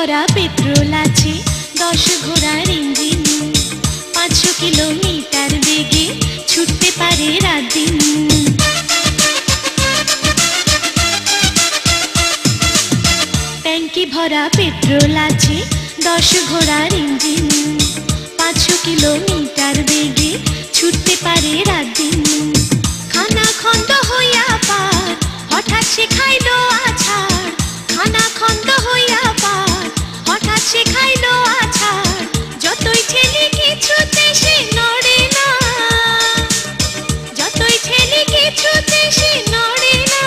ভরা পেট্রোল আছে 10 ঘোড়ার ইঞ্জিন 500 কিলোমিটার বেগে ছুটতে পারে রাত দিন ট্যাঙ্কি ভরা পেট্রোল আছে 10 ঘোড়ার ইঞ্জিন 500 কিলোমিটার বেগে ছুটতে পারে রাত দিন খানা খন্দ হইয়া পার হঠাৎ সে খাইলো আছাড় খানা খন্দ হইয়া পার হঠাৎ সে খাইলো আছাড় যতই ঠেলি কিছুতে সে নড়ে না যতই ঠেলি কিছুতে সে নড়ে না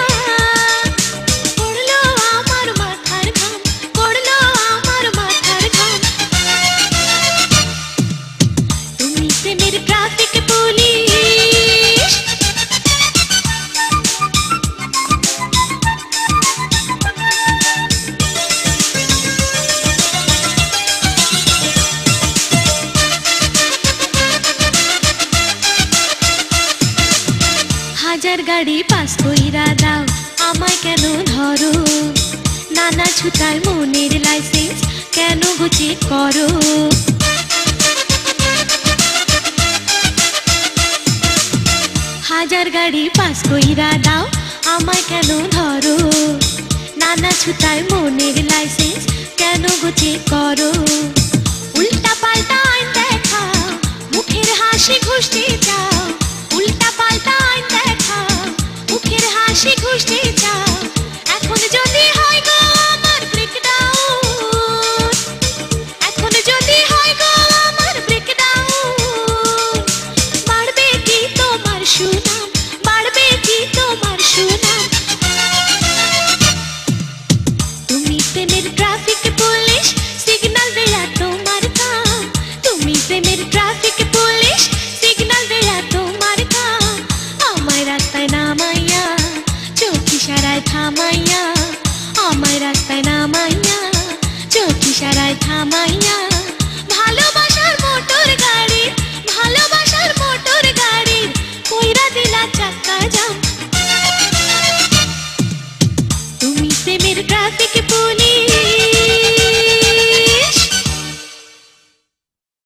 পড়লো আমার মাথার ঘাম পড়লো আমার মাথার ঘাম তুমি প্রেমের ট্রাফিক পুলিশ হাজার গাড়ি পাস কইরা দাও আমায় কেন ধরো নানা ছুতার মনের লাইসেন্স কেন গুছে করো হাজার গাড়ি পাস কইরা দাও আমায় কেন ধরো নানা ছুতার মনের লাইসেন্স কেন গুছে করো উল্টা পাল্টা আইন দেখাও মুখের হাসি ঘুষতে চাও উল্টা পাল্টা আইন দেখাও মুখের হাসি ঘুষতে চাও এখন যদি হয় গো আমার ব্রেকডাউন এখন যদি হয় গো আমার ব্রেকডাউন বাড়বে কি তোমার সুনাম বাড়বে কি তোমার সুনাম তুমি প্রেমের ট্রাফিক পুলিশ সিগন্যাল দেয়া তোমার কাম তুমি প্রেমের ট্রাফিক পুলিশ সিগন্যাল দেয়া তোমার কাম আমায় রাস্তায় নামাইয়া চোখ ইশারায় থামাইয়া আমায় রাস্তায় নামাইয়া চোখ ইশারায় থামাইয়া